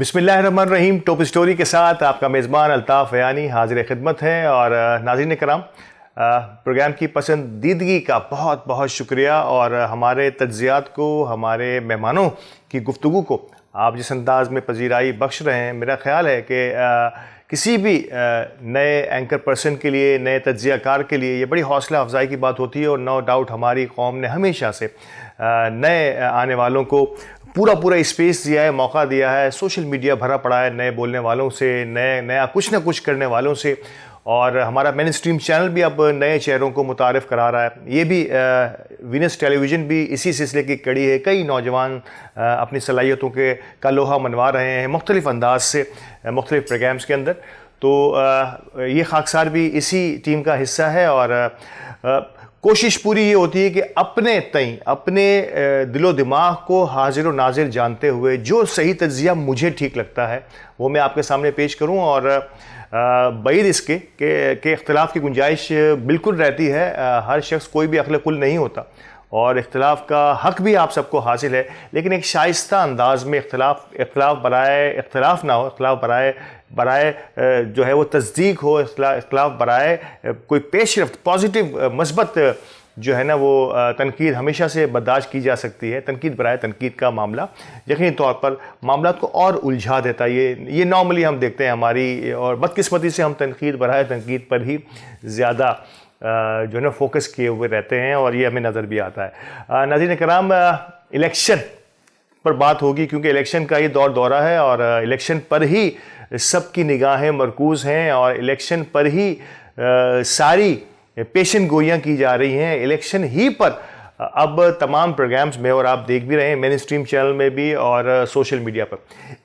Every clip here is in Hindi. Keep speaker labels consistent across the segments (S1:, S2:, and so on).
S1: बिस्मिल्लाहिर्रहमानिर्रहीम। टॉप स्टोरी के साथ आपका मेज़बान अल्ताफ़ यानी हाजिर खिदमत है। और नाज़रीन कराम, प्रोग्राम की पसंदीदगी का बहुत बहुत शुक्रिया। और हमारे तज्ज़ियात को, हमारे मेहमानों की गुफ्तगू को आप जिस अंदाज में पजीराई बख्श रहे हैं, मेरा ख़्याल है कि किसी भी नए एंकर पर्सन के लिए, नए तज्ज़ियाकार के लिए ये बड़ी हौसला अफजाई की बात होती है। और नो डाउट हमारी कौम ने हमेशा से नए आने वालों को पूरा स्पेस दिया है, मौका दिया है। सोशल मीडिया भरा पड़ा है नए बोलने वालों से, नया कुछ ना कुछ करने वालों से। और हमारा मेन स्ट्रीम चैनल भी अब नए चेहरों को मुतारिफ़ करा रहा है। ये भी वीनस टेलीविज़न भी इसी सिलसिले की कड़ी है। कई नौजवान अपनी सलाहियतों का लोहा मनवा रहे हैं मुख्तलिफ़ अंदाज से, मुख्तलिफ़ प्रोग्राम्स के अंदर। तो ये खाकसार भी इसी टीम का हिस्सा है। और कोशिश पूरी ये होती है कि अपने दिलो दिमाग को हाजिर व नाजिर जानते हुए जो सही तज्ज़िया मुझे ठीक लगता है वो मैं आपके सामने पेश करूं। और बैद इसके के इख्तिलाफ़ की गुंजाइश बिल्कुल रहती है। हर शख्स कोई भी अक्ल कुल नहीं होता और इख्तिलाफ़ का हक़ भी आप सबको हासिल है, लेकिन एक शाइस्ता अंदाज में इख्तिलाफ़ बराए इख्तिलाफ़ ना हो, इख्तिलाफ़ बराए जो है वो तस्दीक हो, इख्तिलाफ़ बराए कोई पेशरफ्त, पॉजिटिव मस्बत जो है ना वो तनकीद हमेशा से बर्दाश्त की जा सकती है। तनकीद बराए तनकीद का मामला यकीनी तौर पर मामला को और उलझा देता है। ये नॉर्मली हम देखते हैं हमारी, और बदकिस्मती से हम तनकीद बराए तनकीद पर ही ज़्यादा जो है ना फोकस किए हुए रहते हैं, और ये हमें नज़र भी आता है। नाज़रीन कराम, इलेक्शन पर बात होगी क्योंकि इलेक्शन का ये दौरा है और इलेक्शन पर ही सबकी निगाहें मरकूज़ हैं और इलेक्शन पर ही सारी पेशन गोइयाँ की जा रही हैं। इलेक्शन ही पर अब तमाम प्रोग्राम्स में, और आप देख भी रहे हैं मेन स्ट्रीम चैनल में भी और सोशल मीडिया पर,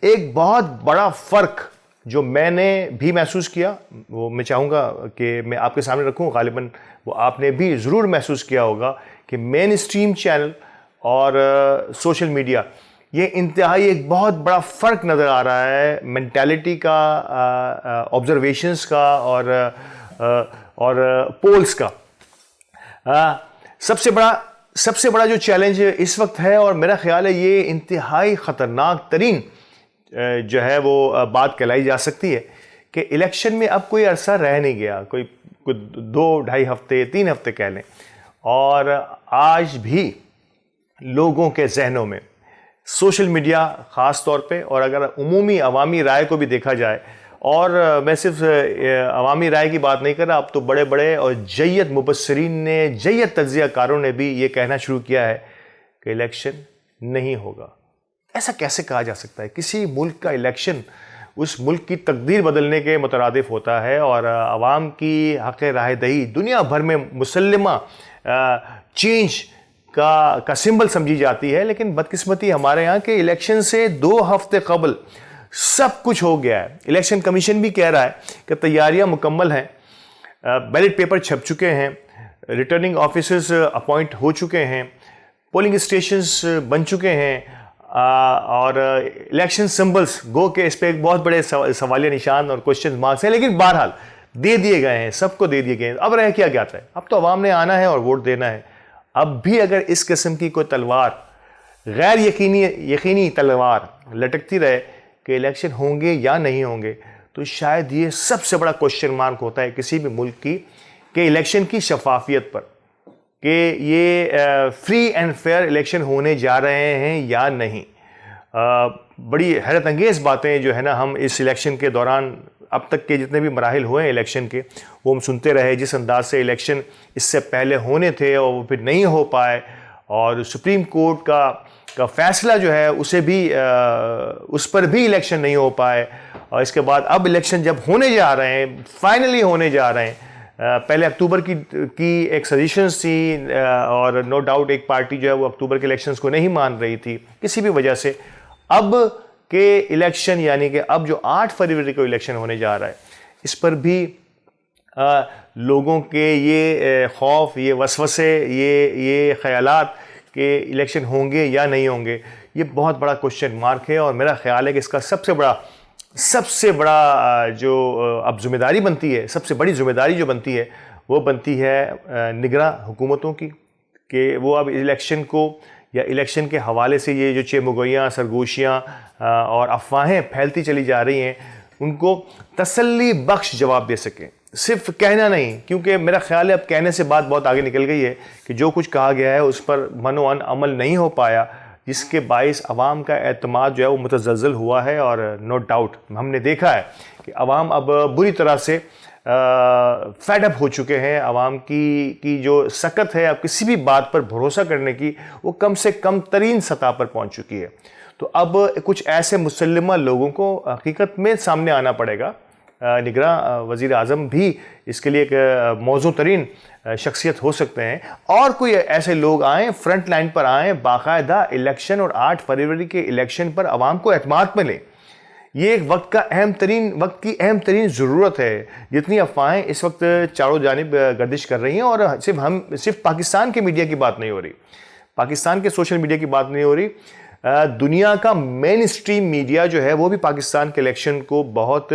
S1: एक बहुत बड़ा फ़र्क जो मैंने भी महसूस किया वो मैं चाहूँगा कि मैं आपके सामने रखूँ। ग़ालिबन वो आपने भी ज़रूर महसूस किया होगा कि मेन स्ट्रीम चैनल और सोशल मीडिया, ये इंतहाई एक बहुत बड़ा फ़र्क नज़र आ रहा है मेंटालिटी का, ऑब्ज़र्वेशंस का और पोल्स का। सबसे बड़ा जो चैलेंज इस वक्त है, और मेरा ख्याल है ये इंतहाई ख़तरनाक तरीन जो है वो बात कहलाई जा सकती है कि इलेक्शन में अब कोई अरसा रह नहीं गया, कोई 2-2.5 हफ्ते 3 हफ्ते कह लें, और आज भी लोगों के जहनों में सोशल मीडिया ख़ास तौर पे, और अगर उमूमी अवामी राय को भी देखा जाए, और मैं सिर्फ अवामी राय की बात नहीं कर रहा, अब तो बड़े बड़े और जय्यद मुबस्सरीन ने, जय्यद तज्ज़ियाकारों ने भी ये कहना शुरू किया है कि इलेक्शन नहीं होगा। ऐसा कैसे कहा जा सकता है? किसी मुल्क का इलेक्शन उस मुल्क की तकदीर बदलने के मुतरादिफ होता है, और आवाम की हक़ राह दही दुनिया भर में मुसल्लमा चेंज का सिंबल समझी जाती है। लेकिन बदकिस्मती हमारे यहाँ के इलेक्शन से 2 हफ्ते कबल सब कुछ हो गया है। इलेक्शन कमीशन भी कह रहा है कि तैयारियां मुकम्मल हैं, बैलेट पेपर छप चुके हैं, रिटर्निंग ऑफिसर्स अपॉइंट हो चुके हैं, पोलिंग स्टेशंस बन चुके हैं, और इलेक्शन सिंबल्स गो के इस पर एक बहुत बड़े सवालिया निशान और क्वेश्चन मार्क्स हैं, लेकिन बहरहाल दे दिए गए हैं, सबको दे दिए गए हैं। अब रह क्या जाता है? अब तो अवाम ने आना है और वोट देना है। अब भी अगर इस किस्म की कोई तलवार, गैर यकीनी तलवार लटकती रहे कि इलेक्शन होंगे या नहीं होंगे, तो शायद ये सबसे बड़ा क्वेश्चन मार्क होता है किसी भी मुल्क की, कि इलेक्शन की शफाफियत पर, कि ये फ्री एंड फेयर इलेक्शन होने जा रहे हैं या नहीं। बड़ी हैरत अंगेज़ बातें जो है ना हम इस इलेक्शन के दौरान, अब तक के जितने भी मराहिल हुए हैं इलेक्शन के, वो हम सुनते रहे। जिस अंदाज से इलेक्शन इससे पहले होने थे और वो फिर नहीं हो पाए, और सुप्रीम कोर्ट का फैसला जो है उसे भी उस पर भी इलेक्शन नहीं हो पाए, और इसके बाद अब इलेक्शन जब होने जा रहे हैं, फाइनली होने जा रहे हैं, पहले अक्टूबर की एक सजेशंस थी, और नो डाउट एक पार्टी जो है वो अक्टूबर के इलेक्शंस को नहीं मान रही थी किसी भी वजह से। अब के इलेक्शन यानी कि अब जो 8 फरवरी को इलेक्शन होने जा रहा है, इस पर भी लोगों के ये खौफ, ये वसवसे, ये ख्यालात कि इलेक्शन होंगे या नहीं होंगे, ये बहुत बड़ा क्वेश्चन मार्क है। और मेरा ख्याल है कि इसका सबसे बड़ा जो अब जिम्मेदारी बनती है, सबसे बड़ी जिम्मेदारी जो बनती है वो बनती है निगरां हुकूमतों की, कि वो अब इलेक्शन को या इलेक्शन के हवाले से ये जो चेमुगोइयाँ, सरगोशियाँ और अफवाहें फैलती चली जा रही हैं, उनको तसल्ली बख्श जवाब दे सकें, सिर्फ कहना नहीं। क्योंकि मेरा ख्याल है अब कहने से बात बहुत आगे निकल गई है कि जो कुछ कहा गया है उस पर मनोअन अमल नहीं हो पाया, जिसके बाइस अवाम का एतमाद जो है वो मुतज़लज़ल हुआ है। और नो डाउट हमने देखा है कि अवाम अब बुरी तरह से फेड अप हो चुके हैं। अवाम की जो सकत है अब किसी भी बात पर भरोसा करने की, वो कम से कम तरीन सतह पर पहुंच चुकी है। तो अब कुछ ऐसे मुसल्लिमा लोगों को हकीकत में सामने आना पड़ेगा। निगरां वज़ीर आज़म भी इसके लिए एक मौजू तरीन शख्सियत हो सकते हैं, और कोई ऐसे लोग आएँ, फ्रंट लाइन पर आएँ, बाकायदा इलेक्शन और 8 फरवरी के इलेक्शन पर आवाम को एतमाद में लें। ये एक वक्त की अहम तरीन ज़रूरत है। जितनी अफवाहें इस वक्त चारों जानिब गर्दिश कर रही हैं, और सिर्फ पाकिस्तान के मीडिया की बात नहीं हो रही, पाकिस्तान के सोशल मीडिया की बात नहीं हो रही, दुनिया का मेन स्ट्रीम मीडिया जो है वो भी पाकिस्तान के इलेक्शन को बहुत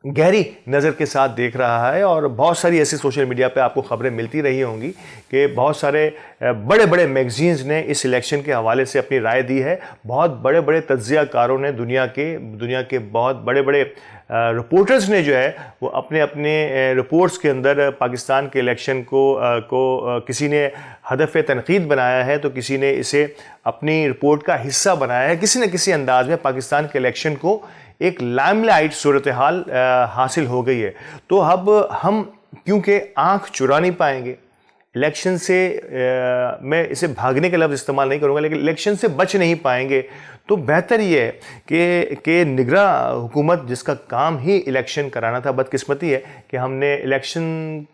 S1: गहरी नज़र के साथ देख रहा है। और बहुत सारी ऐसी सोशल मीडिया पे आपको खबरें मिलती रही होंगी कि बहुत सारे बड़े बड़े मैगजीन्स ने इस इलेक्शन के हवाले से अपनी राय दी है। बहुत बड़े बड़े तज्ज़ियाकारों ने, दुनिया के बहुत बड़े बड़े रिपोर्टर्स ने जो है वो अपने अपने रिपोर्ट्स के अंदर पाकिस्तान के इलेक्शन को किसी ने हदफ तनकीद बनाया है, तो किसी ने इसे अपनी रिपोर्ट का हिस्सा बनाया है। किसी न किसी अंदाज में पाकिस्तान के इलेक्शन को एक लाइमलाइट सूरत हाल हासिल हो गई है। तो अब हम क्योंकि आंख चुरा नहीं पाएंगे इलेक्शन से, मैं इसे भागने का लफ्ज़ इस्तेमाल नहीं करूँगा, लेकिन इलेक्शन से बच नहीं पाएंगे, तो बेहतर ये है कि निगरां हुकूमत जिसका काम ही इलेक्शन कराना था, बदकिस्मती है कि हमने इलेक्शन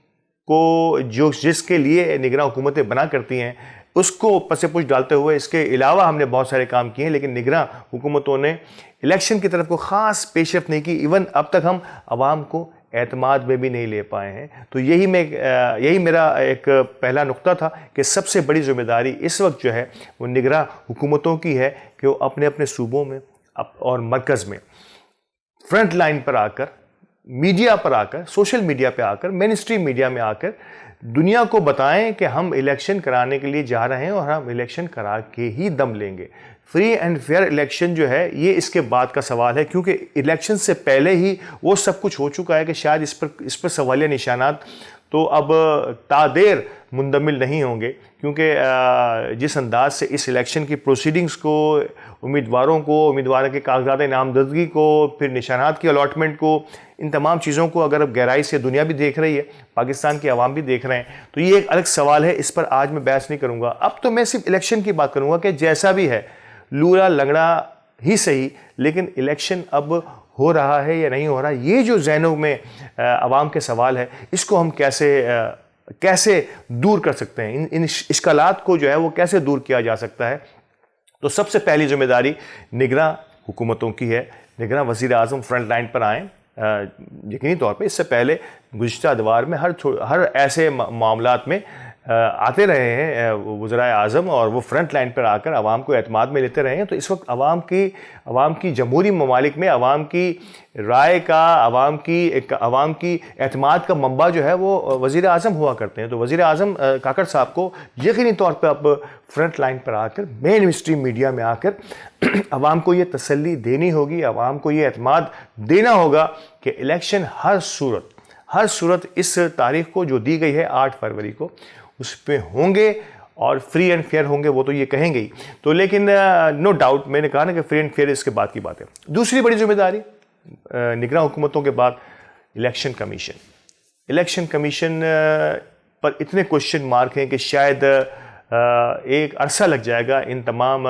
S1: को जिसके लिए निगरां हुकूमतें बना करती हैं उसको पसे-पुश डालते हुए इसके अलावा हमने बहुत सारे काम किए हैं, लेकिन निगरां हुकूमतों ने इलेक्शन की तरफ को ख़ास पेशरफ नहीं की। इवन अब तक हम आवाम को एतमाद में भी नहीं ले पाए हैं। तो यही मेरा एक पहला नुक्ता था कि सबसे बड़ी ज़िम्मेदारी इस वक्त जो है वो निगरां हुकूमतों की है कि वो अपने अपने सूबों में और मरकज़ में फ्रंट लाइन पर आकर, मीडिया पर आकर, सोशल मीडिया पे आकर, मेन स्ट्रीम मीडिया में आकर दुनिया को बताएं कि हम इलेक्शन कराने के लिए जा रहे हैं और हम इलेक्शन करा के ही दम लेंगे। फ्री एंड फेयर इलेक्शन जो है ये इसके बाद का सवाल है, क्योंकि इलेक्शन से पहले ही वो सब कुछ हो चुका है कि शायद इस पर सवालिया निशानात तो अब तादेर मुंदमिल नहीं होंगे। क्योंकि जिस अंदाज से इस इलेक्शन की प्रोसीडिंग्स को, उम्मीदवारों के कागजात नामजदगी को, फिर निशानात की अलॉटमेंट को, इन तमाम चीज़ों को अगर अब गहराई से दुनिया भी देख रही है, पाकिस्तान के अवाम भी देख रहे हैं, तो ये एक अलग सवाल है। इस पर आज मैं बहस नहीं करूँगा। अब तो मैं सिर्फ इलेक्शन की बात करूँगा कि जैसा भी है, लूला लंगड़ा ही सही, लेकिन इलेक्शन अब हो रहा है या नहीं हो रहा, ये जो ज़हनों में अवाम के सवाल है, इसको हम कैसे दूर कर सकते हैं, इन इश्कालात को जो है वो कैसे दूर किया जा सकता है। तो सबसे पहली जिम्मेदारी निगरां हुकूमतों की है। निगरां वज़ीर आज़म फ्रंट लाइन पर आएँ। यकीनी तौर पे इससे पहले गुज़िश्ता अदवार में हर ऐसे मामलात में आते रहे हैं वज़राए आज़म, और वो फ्रंट लाइन पर आकर आवाम को एतमाद में लेते रहे हैं। तो इस वक्त आवाम की जमहूरी ममालिक में आवाम की राय का, आवाम की एतमाद का मंबा जो है वो वज़ीर आज़म हुआ करते हैं। तो वज़ीर आज़म काकड़ साहब को यकीनी तौर पर अब फ्रंट लाइन पर आकर, मेन स्ट्रीम मीडिया में आकर आवाम को ये तसल्ली देनी होगी, आवाम को ये एतमाद देना होगा कि इलेक्शन हर सूरत इस तारीख को जो दी गई है 8 फरवरी को, उस पे होंगे और फ्री एंड फेयर होंगे, वो तो ये कहेंगे ही। तो लेकिन नो डाउट, मैंने कहा ना कि फ्री एंड फेयर इसके बाद की बात है। दूसरी बड़ी जिम्मेदारी निगरां हुकूमतों के बाद इलेक्शन कमीशन पर इतने क्वेश्चन मार्क हैं कि शायद एक अरसा लग जाएगा इन तमाम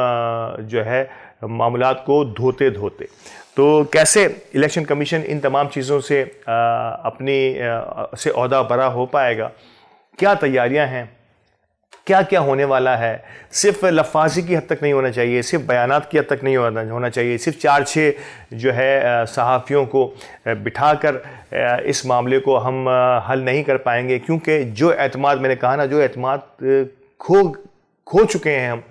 S1: जो है मामलात को धोते। तो कैसे इलेक्शन कमीशन इन तमाम चीज़ों से से ओहदा बरा हो पाएगा, क्या तैयारियां हैं, क्या क्या होने वाला है। सिर्फ लफाजी की हद तक नहीं होना चाहिए, सिर्फ बयानात की हद तक नहीं होना चाहिए, सिर्फ 4-6 जो है सहाफ़ियों को बिठाकर इस मामले को हम हल नहीं कर पाएंगे। क्योंकि जो एतमाद, मैंने कहा ना, जो एतमाद खो चुके हैं हम,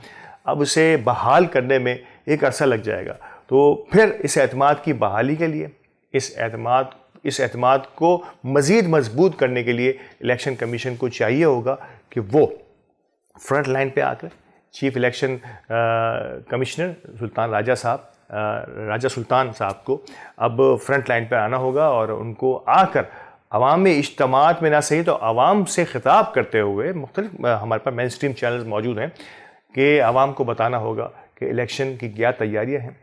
S1: अब उसे बहाल करने में एक अरसा लग जाएगा। तो फिर इस एतमाद की बहाली के लिए, इस एतमाद को मज़ीद मजबूत करने के लिए इलेक्शन कमीशन को चाहिए होगा कि वो फ्रंट लाइन पे आकर chief election commissioner Sultan Raja सुल्तान साहब को अब फ्रंट लाइन पे आना होगा और उनको आकर अवामी इज्तिमात में ना सही तो आवाम से खिताब करते हुए मुख्तलिफ हमारे पास मेन स्ट्रीम चैनल्स मौजूद हैं कि आवाम को बताना होगा कि इलेक्शन की क्या तैयारियां हैं,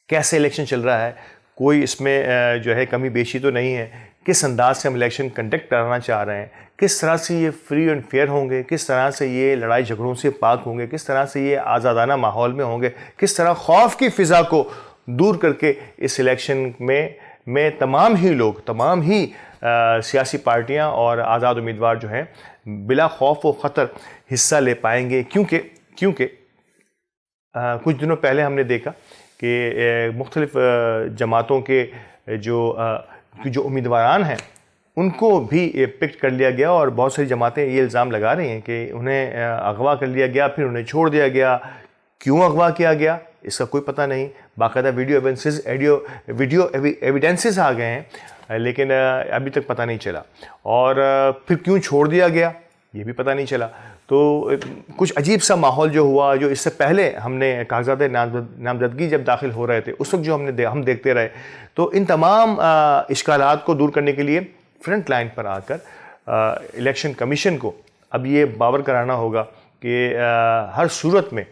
S1: कैसे इलेक्शन चल रहा है, कोई इसमें जो है कमी बेशी तो नहीं है, किस अंदाज से हम इलेक्शन कंडक्ट कराना चाह रहे हैं, किस तरह से ये फ्री एंड फेयर होंगे, किस तरह से ये लड़ाई झगड़ों से पाक होंगे, किस तरह से ये आज़ादाना माहौल में होंगे, किस तरह खौफ की फ़िज़ा को दूर करके इस इलेक्शन में तमाम ही सियासी पार्टियां और आज़ाद उम्मीदवार जो हैं बिला खौफ व ख़तर हिस्सा ले पाएंगे। क्योंकि कुछ दिनों पहले हमने देखा कि मुख्तलिफ जमातों के जो उम्मीदवारान हैं उनको भी पिक कर लिया गया और बहुत सारी जमातें ये इल्ज़ाम लगा रही हैं कि उन्हें अगवा कर लिया गया, फिर उन्हें छोड़ दिया गया। क्यों अगवा किया गया इसका कोई पता नहीं। बाकायदा वीडियो एविडेंसेस आ गए हैं लेकिन अभी तक पता नहीं चला, और फिर क्यों छोड़ दिया गया ये भी पता नहीं चला। तो कुछ अजीब सा माहौल जो हुआ, जो इससे पहले हमने कागजात नामजदगी जब दाखिल हो रहे थे उस वक्त जो हम देखते रहे, तो इन तमाम इश्कालात को दूर करने के लिए फ्रंट लाइन पर आकर इलेक्शन कमीशन को अब ये बावर कराना होगा कि हर सूरत में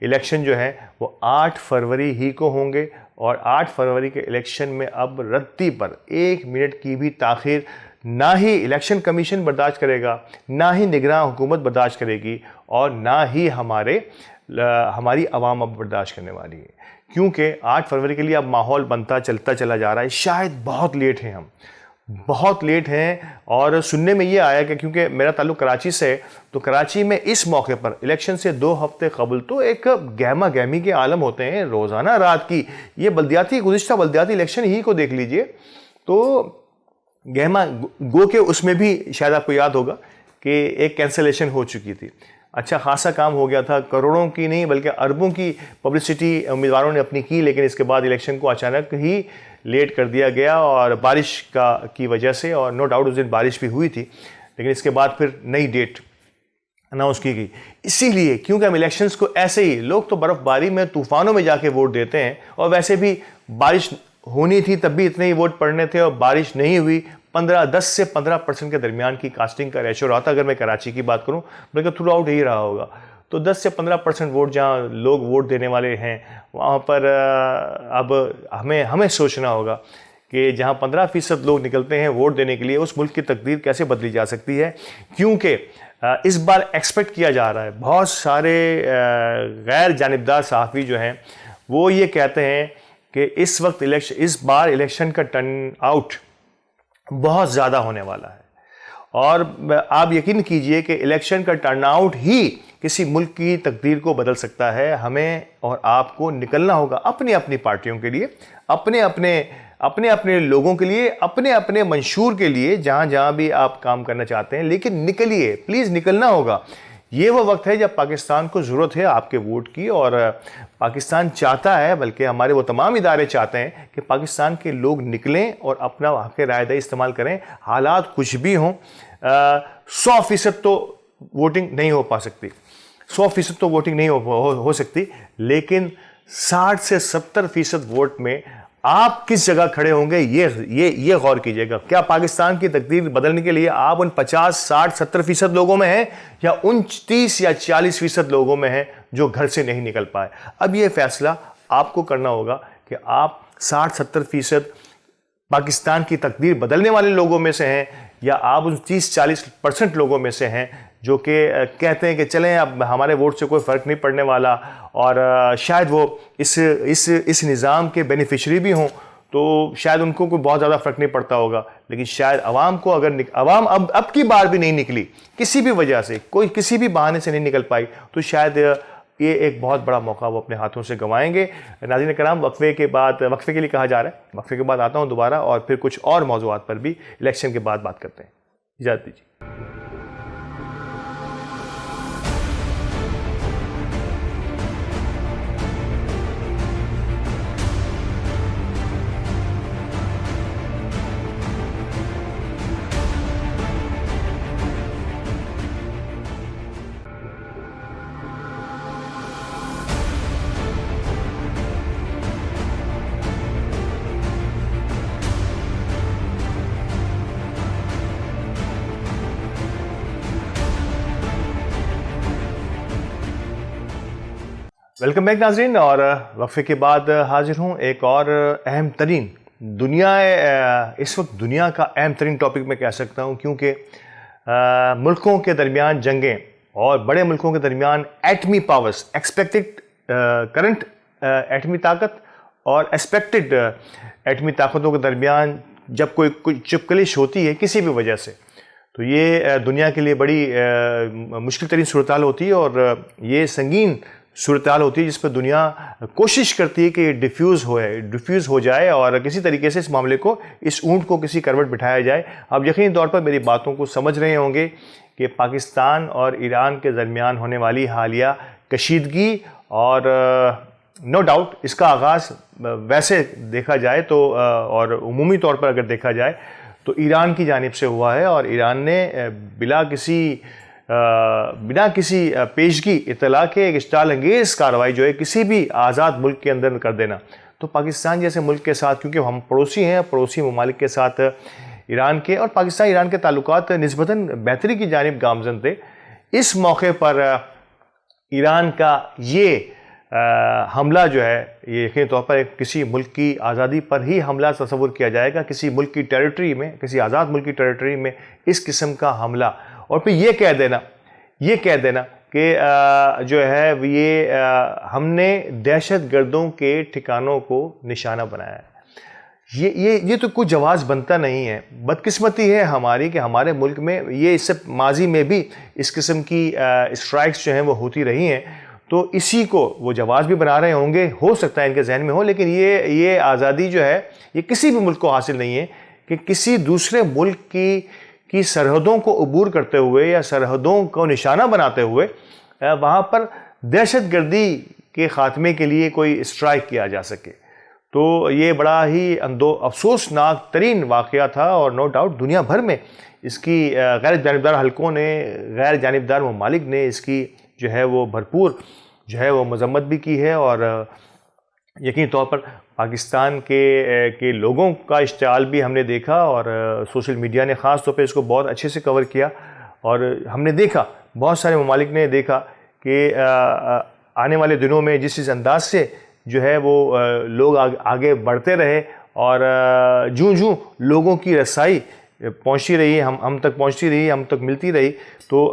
S1: इलेक्शन जो है वो 8 फरवरी ही को होंगे, और 8 फरवरी के इलेक्शन में अब रद्दी पर 1 मिनट की भी ताख़ीर ना ही इलेक्शन कमीशन बर्दाश्त करेगा, ना ही निगरान हुकूमत बर्दाश्त करेगी, और ना ही हमारी आवाम अब बर्दाश्त करने वाली है। क्योंकि 8 फरवरी के लिए अब माहौल बनता चलता चला जा रहा है। शायद बहुत लेट हैं और सुनने में ये आया कि क्योंकि मेरा ताल्लुक़ कराची से है, तो कराची में इस मौके पर इलेक्शन से 2 हफ्ते कबल तो एक गहमा गहमी के आलम होते हैं रोज़ाना रात की। ये गुज़िश्ता बल्दियाती इलेक्शन ही को देख लीजिए, तो गहमा गो के उसमें भी शायद आपको याद होगा कि एक कैंसलेशन हो चुकी थी। अच्छा खासा काम हो गया था, करोड़ों की नहीं बल्कि अरबों की पब्लिसिटी उम्मीदवारों ने अपनी की, लेकिन इसके बाद इलेक्शन को अचानक ही लेट कर दिया गया और बारिश की वजह से, और नो डाउट उस दिन बारिश भी हुई थी, लेकिन इसके बाद फिर नई डेट अनाउंस की गई। इसीलिए क्योंकि हम इलेक्शंस को ऐसे ही, लोग तो बर्फ़बारी में तूफ़ानों में जाके वोट देते हैं, और वैसे भी बारिश होनी थी तब भी इतने ही वोट पड़ने थे और बारिश नहीं हुई। 10 से 15% के दरमियान की कास्टिंग का रेशो रहा था, अगर मैं कराची की बात करूं, बल्कि थ्रू आउट यही रहा होगा। तो 10 से 15% वोट जहां लोग वोट देने वाले हैं वहां पर अब हमें सोचना होगा कि जहां 15% लोग निकलते हैं वोट देने के लिए, उस मुल्क की तकदीर कैसे बदली जा सकती है। क्योंकि इस बार एक्सपेक्ट किया जा रहा है, बहुत सारे गैर जानिबदार सहाफ़ी जो हैं वो ये कहते हैं कि इस बार इलेक्शन का टर्न आउट बहुत ज़्यादा होने वाला है, और आप यकीन कीजिए कि इलेक्शन का टर्नआउट ही किसी मुल्क की तकदीर को बदल सकता है। हमें और आपको निकलना होगा अपनी अपनी पार्टियों के लिए, अपने अपने लोगों के लिए, अपने अपने मंशूर के लिए, जहाँ जहाँ भी आप काम करना चाहते हैं, लेकिन निकलिए, प्लीज़ निकलना होगा। ये वो वक्त है जब पाकिस्तान को ज़रूरत है आपके वोट की, और पाकिस्तान चाहता है, बल्कि हमारे वो तमाम इदारे चाहते हैं कि पाकिस्तान के लोग निकलें और अपना हक़ रायदही इस्तेमाल करें। हालात कुछ भी हों, 100% तो वोटिंग नहीं हो पा सकती, 100% तो वोटिंग नहीं हो सकती, लेकिन 60 से 70% वोट में आप किस जगह खड़े होंगे ये गौर कीजिएगा। क्या पाकिस्तान की तकदीर बदलने के लिए आप उन 50, 60, 70% लोगों में हैं, या उन 30 या 40% लोगों में हैं जो घर से नहीं निकल पाए? अब ये फैसला आपको करना होगा कि आप 60-70% पाकिस्तान की तकदीर बदलने वाले लोगों में से हैं, या आप उन 30-40% लोगों में से हैं जो कि कहते हैं कि चलें अब हमारे वोट से कोई फ़र्क नहीं पड़ने वाला, और शायद वो इस निज़ाम के बेनिफिशरी भी हों, तो शायद उनको कोई बहुत ज़्यादा फ़र्क नहीं पड़ता होगा। लेकिन शायद अवाम को अवाम अब की बार भी नहीं निकली, किसी भी वजह से, कोई किसी भी बहाने से नहीं निकल पाई, तो शायद ये एक बहुत बड़ा मौका वो अपने हाथों से गंवाएंगे। नाज़रीन कराम, वक्फे के लिए कहा जा रहा है, वक्फे के बाद आता हूँ दोबारा, और फिर कुछ और मौज़ूआत पर भी इलेक्शन के बाद बात करते हैं। इजाज़त दीजिए। वेलकम बैक नाजरीन, और वक्फे के बाद हाजिर हूँ एक और अहम तरीन इस वक्त दुनिया का अहम तरीन टॉपिक मैं कह सकता हूँ, क्योंकि मुल्कों के दरमियान जंगें और बड़े मुल्कों के दरमियान एटमी पावर्स, एक्सपेक्टेड करंट एटमी ताकत और एक्सपेक्टेड एटमी ताकतों के दरमियान जब कोई चुपकलिश होती है किसी भी वजह से, तो ये दुनिया के लिए बड़ी मुश्किल तरीन सूरत हाल होती है, और ये संगीन सूरत हाल होती है जिस पर दुनिया कोशिश करती है कि डिफ्यूज़ हो जाए और किसी तरीके से इस मामले को, इस ऊंट को किसी करवट बिठाया जाए। आप यकीनी तौर पर मेरी बातों को समझ रहे होंगे कि पाकिस्तान और ईरान के दरमियान होने वाली हालिया कशीदगी, और नो डाउट इसका आगाज़ वैसे देखा जाए तो और उमूमी तौर पर अगर देखा जाए तो ईरान की जानिब से हुआ है, और ईरान ने बिना किसी पेशगी इत्तला के एक स्टाल अंगेज़ कार्रवाई जो है किसी भी आज़ाद मुल्क के अंदर कर देना, तो पाकिस्तान जैसे मुल्क के साथ, क्योंकि हम पड़ोसी हैं, पड़ोसी ममालिक के साथ ईरान के, और पाकिस्तान ईरान के ताल्लुकात निस्बतन बेहतरी की जानिब गामज़न थे। इस मौके पर ईरान का ये हमला जो है, ये यकीनी तौर पर किसी मुल्क की आज़ादी पर ही हमला तस्वुर किया जाएगा, किसी मुल्क की टेरिटरी में, किसी आज़ाद मुल्क की टेरिटरी में इस किस्म का हमला, और फिर ये कह देना कि जो है ये हमने दहशत गर्दों के ठिकानों को निशाना बनाया है। ये तो कुछ जवाज़ बनता नहीं है। बदकिस्मती है हमारी कि हमारे मुल्क में ये इससे माजी में भी इस किस्म की स्ट्राइक्स जो हैं वो होती रही हैं, तो इसी को वो जवाज़ भी बना रहे होंगे, हो सकता है इनके जहन में हो, लेकिन ये आज़ादी जो है ये किसी भी मुल्क को हासिल नहीं है कि किसी दूसरे मुल्क की सरहदों को अबूर करते हुए या सरहदों को निशाना बनाते हुए वहाँ पर दहशतगर्दी के ख़ात्मे के लिए कोई स्ट्राइक किया जा सके। तो ये बड़ा ही अफसोसनाक तरीन वाक़या था, और नो डाउट दुनिया भर में इसकी गैर जानिबदार हलकों ने, गैर जानिबदार ममालिक ने इसकी जो है वो भरपूर जो है वो मजम्मत भी की है, और यकीनी तौर पर पाकिस्तान के लोगों का इश्तियाल भी हमने देखा, और सोशल मीडिया ने ख़ास तौर पे इसको बहुत अच्छे से कवर किया, और हमने देखा, बहुत सारे ममालिक ने देखा कि आने वाले दिनों में जिस अंदाज से जो है वो लोग आगे बढ़ते रहे, और जूं लोगों की रसाई पहुंचती रही, हम तक पहुंचती रही, हम तक मिलती रही, तो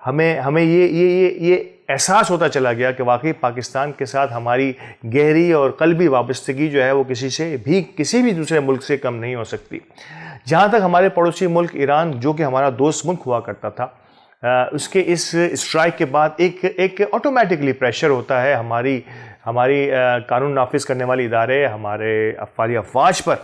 S1: हमें ये एहसास होता चला गया कि वाकई पाकिस्तान के साथ हमारी गहरी और कल्बी वाबस्तगी जो है वो किसी भी दूसरे मुल्क से कम नहीं हो सकती। जहाँ तक हमारे पड़ोसी मुल्क ईरान, जो कि हमारा दोस्त मुल्क हुआ करता था, उसके इस स्ट्राइक के बाद एक ऑटोमेटिकली प्रेशर होता है हमारी कानून नाफिज करने वाले इदारे, हमारे अफवारी अफवाज पर,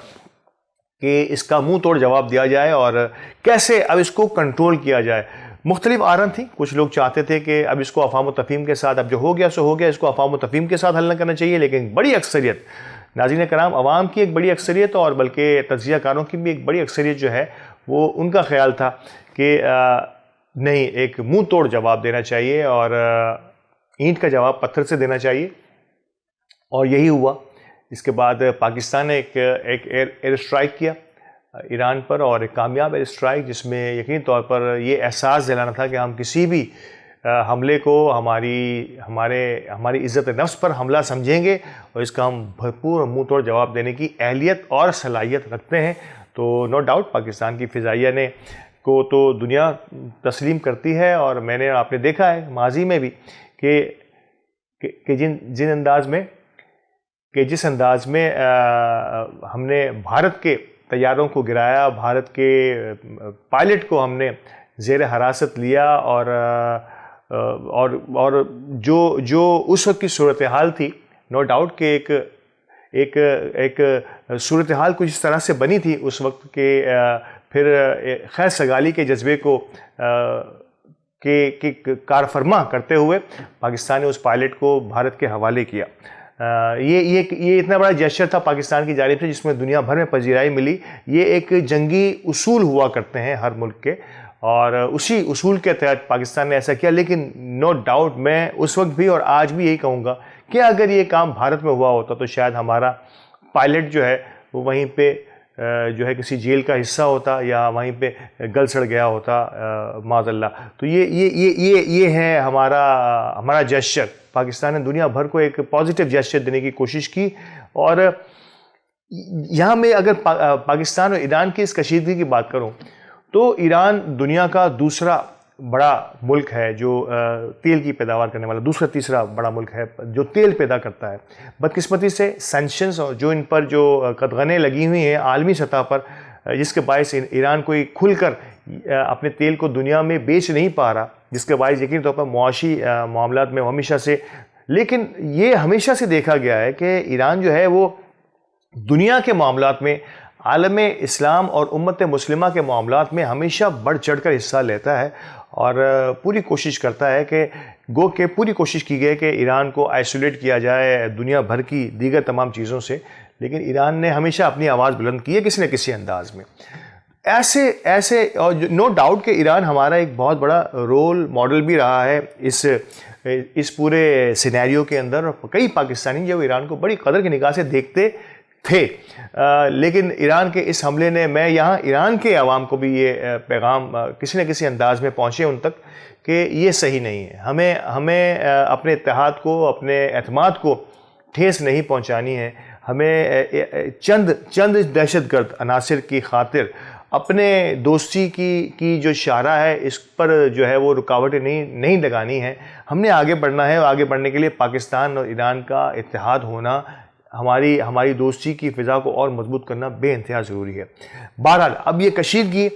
S1: कि इसका मुंह तोड़ जवाब दिया जाए और कैसे अब इसको कंट्रोल किया जाए। मुख्तलिफ आराम थी, कुछ लोग चाहते थे कि अब इसको अफ़ाम व तफ़हीम के साथ, अब जो हो गया सो हो गया, इसको अफ़ाम व तफ़हीम के साथ हल न करना चाहिए, लेकिन बड़ी अक्सरियत, नाज़रीन कराम, अवाम की एक बड़ी अक्सरियत और बल्कि तज्ज़िया कारों की भी एक बड़ी अक्सरियत जो है वो, उनका ख्याल था कि नहीं, एक मुँह तोड़ जवाब देना चाहिए और ईंट का जवाब पत्थर से देना चाहिए, और यही हुआ। इसके बाद पाकिस्तान ने एक एयर स्ट्राइक किया ईरान पर, और एक कामयाब एयर स्ट्राइक, जिसमें यकीनी तौर पर ये एहसास दिलाना था कि हम किसी भी हमले को हमारी इज़्ज़त नफ्स पर हमला समझेंगे, और इसका हम भरपूर मुँह तोड़ जवाब देने की अहलियत और सलाहियत रखते हैं। तो नो डाउट पाकिस्तान की फ़िज़ाइया को तो दुनिया तस्लीम करती है, और आपने देखा है माजी में भी कि जिस अंदाज में हमने भारत के तैयारों को गिराया, भारत के पायलट को हमने ज़ेर हिरासत लिया, और जो उस वक्त की सूरत हाल थी, नो डाउट कि एक सूरत हाल कुछ इस तरह से बनी थी उस वक्त के, फिर खैर सगाली के जज्बे को के कारफरमा करते हुए पाकिस्तान ने उस पायलट को भारत के हवाले किया। ये इतना बड़ा जेस्चर था पाकिस्तान की जानिब से, जिसमें दुनिया भर में पजीराई मिली। ये एक जंगी उसूल हुआ करते हैं हर मुल्क के, और उसी उसूल के तहत पाकिस्तान ने ऐसा किया। लेकिन नो डाउट मैं उस वक्त भी और आज भी यही कहूँगा कि अगर ये काम भारत में हुआ होता तो शायद हमारा पायलट जो है वो वहीं पे जो है किसी जेल का हिस्सा होता या वहीं पे गल सड़ गया होता माज़अल्लाह। तो ये है हमारा जेस्चर। पाकिस्तान ने दुनिया भर को एक पॉजिटिव जेस्चर देने की कोशिश की। और यहाँ में अगर पाकिस्तान और ईरान की इस कशीदगी की बात करूँ तो ईरान दुनिया का दूसरा बड़ा मुल्क है जो तेल की पैदावार करने वाला, दूसरा तीसरा बड़ा मुल्क है जो तेल पैदा करता है। बदकिस्मती से सैंक्शंस और जो इन पर जो कदगनें लगी हुई हैं आलमी सतह पर, जिसके बायस ईरान कोई खुलकर अपने तेल को दुनिया में बेच नहीं पा रहा, जिसके बायस यकीनी तौर पर मुआशी मामलात में हमेशा से, लेकिन ये हमेशा से देखा गया है कि ईरान जो है वो दुनिया के मामलात में, आलम इस्लाम और उम्मत मुस्लिमा के मामलात में हमेशा बढ़ चढ़ कर हिस्सा लेता है और पूरी कोशिश करता है कि पूरी कोशिश की गई कि ईरान को आइसोलेट किया जाए दुनिया भर की दीगर तमाम चीज़ों से, लेकिन ईरान ने हमेशा अपनी आवाज़ बुलंद की है किसी न किसी अंदाज में। ऐसे और नो डाउट कि ईरान हमारा एक बहुत बड़ा रोल मॉडल भी रहा है इस पूरे सिनेरियो के अंदर। और कई पाकिस्तानी जो ईरान को बड़ी कदर की निगाह से देखते थे, लेकिन ईरान के इस हमले ने, मैं यहाँ ईरान के अवाम को भी ये पैगाम किसी न किसी अंदाज में पहुँचे उन तक कि ये सही नहीं है। हमें अपने इत्तेहाद को, अपने एतमाद को ठेस नहीं पहुँचानी है। हमें चंद दहशतगर्द अनासिर की खातिर अपने दोस्ती की जो शारा है इस पर जो है वो रुकावटें नहीं लगानी है। हमने आगे बढ़ना है और आगे बढ़ने के लिए पाकिस्तान और ईरान का इत्तेहाद होना, हमारी दोस्ती की फ़िज़ा को और मजबूत करना बेइंतहा ज़रूरी है। बहरहाल अब ये कशीदगी,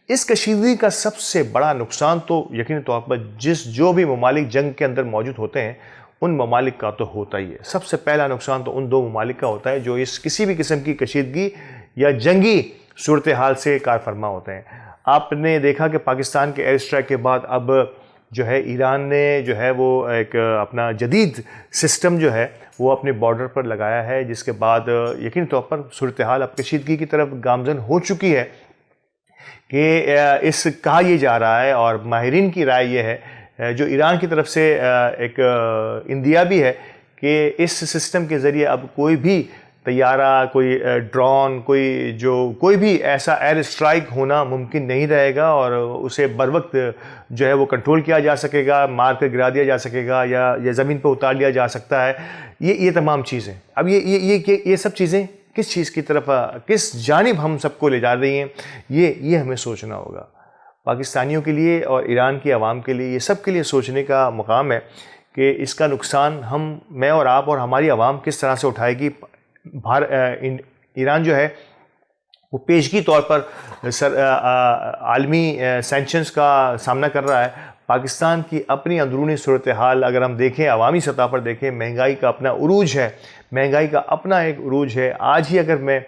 S1: इस कशीदगी का सबसे बड़ा नुकसान तो यकीनी तौर पर जो भी ममालिक जंग के अंदर मौजूद होते हैं उन ममालिक का तो होता ही है। सबसे पहला नुकसान तो उन दो ममालिक का होता है जो इस किसी भी किस्म की कशीदगी या जंगी सूरत हाल से कारफरमा होते हैं। आपने देखा कि पाकिस्तान के एयर स्ट्राइक के बाद अब जो है ईरान ने जो है वो एक अपना जदीद सिस्टम जो है वो अपने बॉर्डर पर लगाया है, जिसके बाद यकीनी तौर पर सूरत हाल अब कशीदगी की तरफ गामजन हो चुकी है कि कहा यह जा रहा है और माहिरीन की राय ये है जो ईरान की तरफ से एक इंदिया भी है कि इस सिस्टम के ज़रिए अब कोई भी तैयारा, कोई ड्रोन, कोई भी ऐसा एयर स्ट्राइक होना मुमकिन नहीं रहेगा और उसे बर वक्त जो है वो कंट्रोल किया जा सकेगा, मार कर गिरा दिया जा सकेगा या ज़मीन पर उतार लिया जा सकता है। ये तमाम चीज़ें अब ये सब चीज़ें किस चीज़ की तरफ, किस जानिब हम सबको ले जा रही हैं, ये हमें सोचना होगा। पाकिस्तानियों के लिए और ईरान की आवाम के लिए, ये सब के लिए सोचने का मुकाम है कि इसका नुकसान मैं और आप और हमारी आवाम किस तरह से उठाएगी। ईरान जो है वो पेशगी तौर पर आलमी सैंक्शंस का सामना कर रहा है। पाकिस्तान की अपनी अंदरूनी सूरत हाल अगर हम देखें, अवामी सतह पर देखें, महंगाई का अपना उरूज है, महंगाई का अपना एक उरूज है। आज ही अगर मैं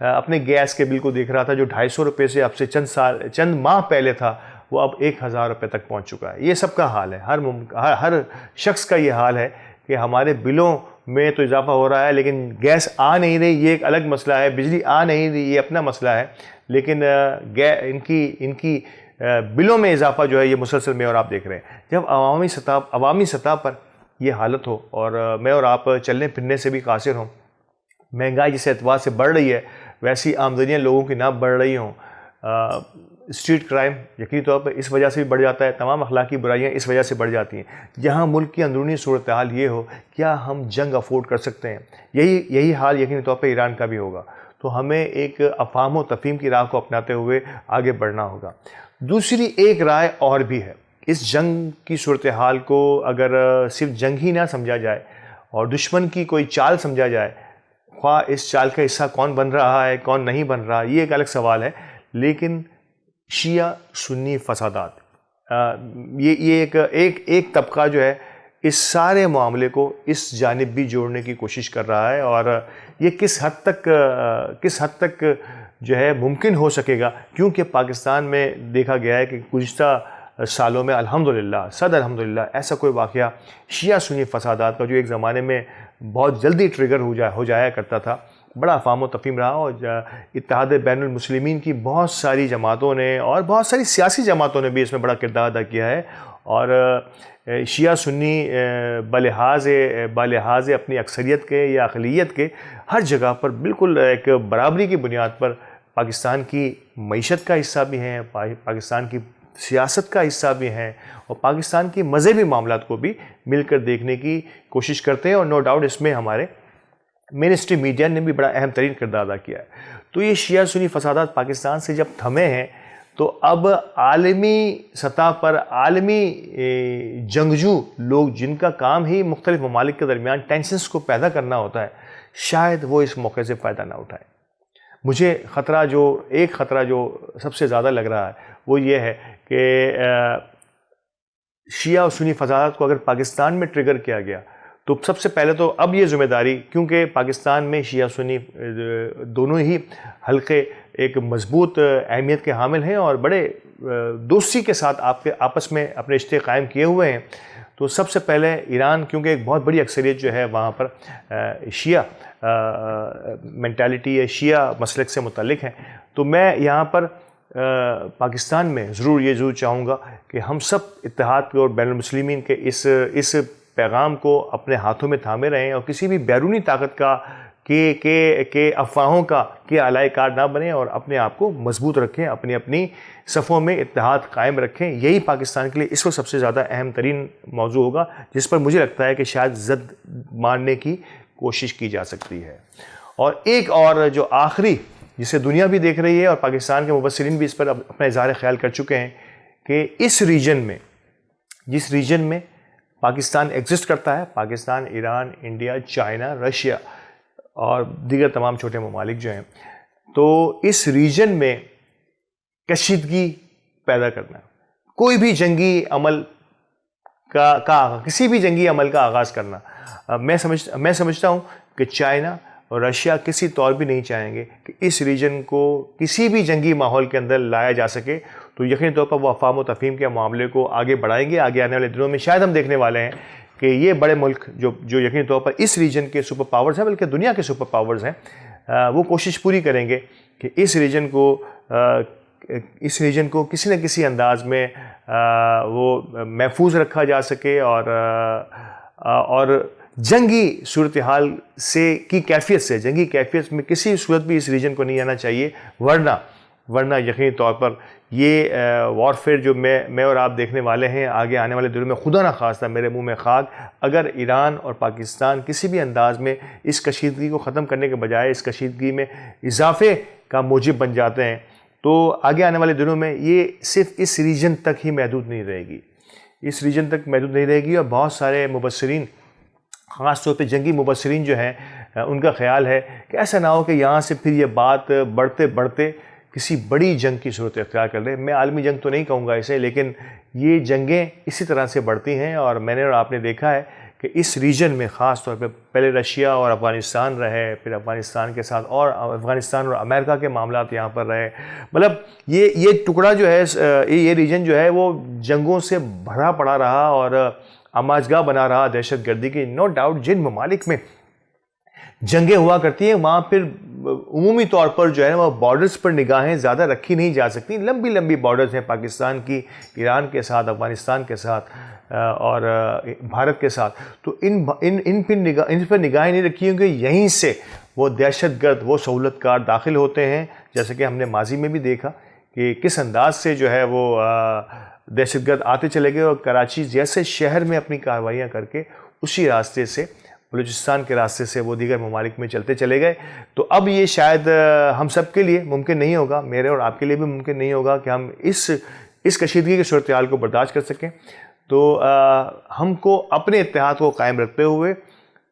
S1: अपने गैस के बिल को देख रहा था जो 250 रुपये से अब से चंद माह पहले था, वो अब 1000 रुपये तक पहुंच चुका है। ये सबका हाल है, हर शख्स का ये हाल है कि हमारे बिलों में तो इजाफा हो रहा है लेकिन गैस आ नहीं रही, ये एक अलग मसला है। बिजली आ नहीं रही, ये अपना मसला है। लेकिन इनकी बिलों में इजाफा जो है ये मुसलसल मैं और आप देख रहे हैं। जब अवामी सतह पर ये हालत हो और मैं और आप चलने फिरने से भी कासिर हों, महंगाई जिस एतबार से बढ़ रही है वैसी आमदनियाँ लोगों की ना बढ़ रही हों, स्ट्रीट क्राइम यकीनी तौर पर इस वजह से भी बढ़ जाता है, तमाम अखलाकी बुराइयाँ इस वजह से बढ़ जाती हैं। जहाँ मुल्क की अंदरूनी सूरत हाल ये हो, क्या हम जंग अफोर्ड कर सकते हैं? यही हाल यकीनी तौर पर ईरान का भी होगा। तो हमें एक अफ़हाम व तफ़हीम की राह को अपनाते हुए आगे बढ़ना होगा। दूसरी एक राय और भी है, इस जंग की सूरत हाल को अगर सिर्फ जंग ही ना समझा जाए और दुश्मन की कोई चाल समझा जाए, ख्वाह इस चाल का हिस्सा कौन बन रहा है कौन नहीं बन रहा, ये एक अलग सवाल है। लेकिन शिया सुन्नी फसादात, ये एक तबका जो है इस सारे मामले को इस जानिब भी जोड़ने की कोशिश कर रहा है और ये किस हद तक जो है मुमकिन हो सकेगा, क्योंकि पाकिस्तान में देखा गया है कि गुज़िश्ता सालों में अल्हम्दुलिल्लाह ऐसा कोई वाक़या शिया सुन्नी फसादात का जो एक ज़माने में बहुत जल्दी ट्रिगर हो जाया करता था, बड़ा अफ़हाम व तफ़हीम रहा। और इत्तेहाद बैनुल मुस्लिमीन की बहुत सारी जमातों ने और बहुत सारी सियासी जमातों ने भी इसमें बड़ा किरदार अदा किया है और शिया सुन्नी बलिहाज अपनी अक्सरियत के या अक़लियत के हर जगह पर बिल्कुल एक बराबरी की बुनियाद पर पाकिस्तान की मईशत का हिस्सा भी हैं, पाकिस्तान की सियासत का हिस्सा भी हैं और पाकिस्तान की मज़हबी मामलात को भी मिलकर देखने की कोशिश करते हैं। और नो डाउट इसमें हमारे मेन स्ट्रीम मीडिया ने भी बड़ा अहम तरीन किरदार अदा किया है। तो ये शिया सुन्नी फसादात पाकिस्तान से जब थमे हैं तो अब आलमी सतह पर आलमी जंगजू लोग जिनका काम ही मुख्तलिफ ममालिक के दरमियान टेंशन्स को पैदा करना होता है, शायद वो इस मौके से फ़ायदा ना उठाए। मुझे एक ख़तरा जो सबसे ज़्यादा लग रहा है वो ये है कि शिया और सुन्नी फसादात को अगर पाकिस्तान में ट्रिगर किया गया तो सबसे पहले तो अब ये ज़िम्मेदारी, क्योंकि पाकिस्तान में शिया सुन्नी दोनों ही हल्के एक मजबूत अहमियत के हामिल हैं और बड़े दोस्ती के साथ आपस में अपने रिश्ते कायम किए हुए हैं। तो सबसे पहले ईरान, क्योंकि एक बहुत बड़ी अक्सरियत जो है वहाँ पर शिया मेंटालिटी या शिया मसलक से मुतल्लिक हैं, तो मैं यहाँ पर पाकिस्तान में ज़रूर चाहूँगा कि हम सब इत्तेहाद और बैनुल मुस्लिमीन के इस पैगाम को अपने हाथों में थामे रहें और किसी भी बैरूनी ताकत के अफवाहों के अलाइकार ना बने और अपने आप को मजबूत रखें, अपनी सफ़ों में इत्तेहाद कायम रखें। यही पाकिस्तान के लिए इस वक्त सबसे ज़्यादा अहम तरीन मौजू होगा, जिस पर मुझे लगता है कि शायद ज़द मारने की कोशिश की जा सकती है। और एक और जो आखिरी, जिसे दुनिया भी देख रही है और पाकिस्तान के मुबस्सिरीन भी इस पर अपना इज़हार ख्याल कर चुके हैं कि इस रीजन में, जिस रीजन में पाकिस्तान एग्जिस्ट करता है, Pakistan, Iran, India, China, Russia और दीगर तमाम छोटे ममालिक जो हैं, तो इस रीजन में कशीदगी पैदा करना, कोई भी जंगी अमल किसी भी जंगी अमल का आगाज़ करना, मैं समझता हूँ कि चाइना और रशिया किसी तौर भी नहीं चाहेंगे कि इस रीजन को किसी भी जंगी माहौल के अंदर लाया जा सके। तो यकीनी तौर पर वो अफ़वाह व तफ़हीम के मामले को आगे बढ़ाएंगे। आगे आने वाले दिनों में शायद हम देखने वाले हैं कि ये बड़े मुल्क जो यकीनी तौर पर इस रीजन के सुपर पावर्स हैं, बल्कि दुनिया के सुपर पावर्स हैं, वो कोशिश पूरी करेंगे कि इस रीजन को किसी न किसी अंदाज में वो महफूज रखा जा सके और जंगी सूरत हाल की कैफियत में किसी सूरत भी इस रीजन को नहीं आना चाहिए, वरना यकीनी तौर पर ये वॉरफेयर जो मैं और आप देखने वाले हैं आगे आने वाले दिनों में, खुदा ना खास्ता मेरे मुंह में खाक, अगर ईरान और पाकिस्तान किसी भी अंदाज में इस कशीदगी को ख़त्म करने के बजाय इस कशीदगी में इजाफे का मूजिब बन जाते हैं, तो आगे आने वाले दिनों में ये सिर्फ इस रीजन तक ही महदूद नहीं रहेगी और बहुत सारे मुबस्सिरीन, ख़ास तौर पे जंगी मुबस्सिरीन जो हैं, उनका ख्याल है कि ऐसा ना हो कि यहाँ से फिर ये बात बढ़ते बढ़ते किसी बड़ी जंग की सूरत अख्तियार कर ले। मैं आलमी जंग तो नहीं कहूँगा इसे, लेकिन ये जंगें इसी तरह से बढ़ती हैं और मैंने और आपने देखा है कि इस रीजन में ख़ास तौर पे पहले रशिया और अफ़गानिस्तान रहे, फिर अफ़गानिस्तान के साथ और अफ़गानिस्तान और अमेरिका के मामलात यहाँ पर रहे। मतलब ये टुकड़ा जो है, ये रीजन जो है वो जंगों से भरा पड़ा रहा और आमाजगाह बना रहा दहशतगर्दी की। नो डाउट जिन ममालिक में जंगें हुआ करती हैं वहाँ फिर उमूमी तौर पर जो है ना वो बॉर्डर्स पर निगाहें ज़्यादा रखी नहीं जा सकती। लंबी बॉर्डर्स हैं पाकिस्तान की, ईरान के साथ, अफ़गानिस्तान के साथ और भारत के साथ। तो इन पर निगाहें नहीं रखी होंगी। यहीं से वो दहशतगर्द, वो सहूलतकार दाखिल होते हैं, जैसे कि हमने माजी में भी देखा कि किस अंदाज से जो है वो दहशतगर्द आते चले गए और कराची जैसे शहर में अपनी कार्रवाइयाँ करके उसी रास्ते से, बलूचिस्तान के रास्ते से वो दीगर ममालिक में चलते चले गए। तो अब ये शायद हम सब के लिए मुमकिन नहीं होगा, मेरे और आपके लिए भी मुमकिन नहीं होगा कि हम इस कशीदगी की सूरत हाल को बर्दाश्त कर सकें। तो हमको अपने इत्तेहाद को कायम रखते हुए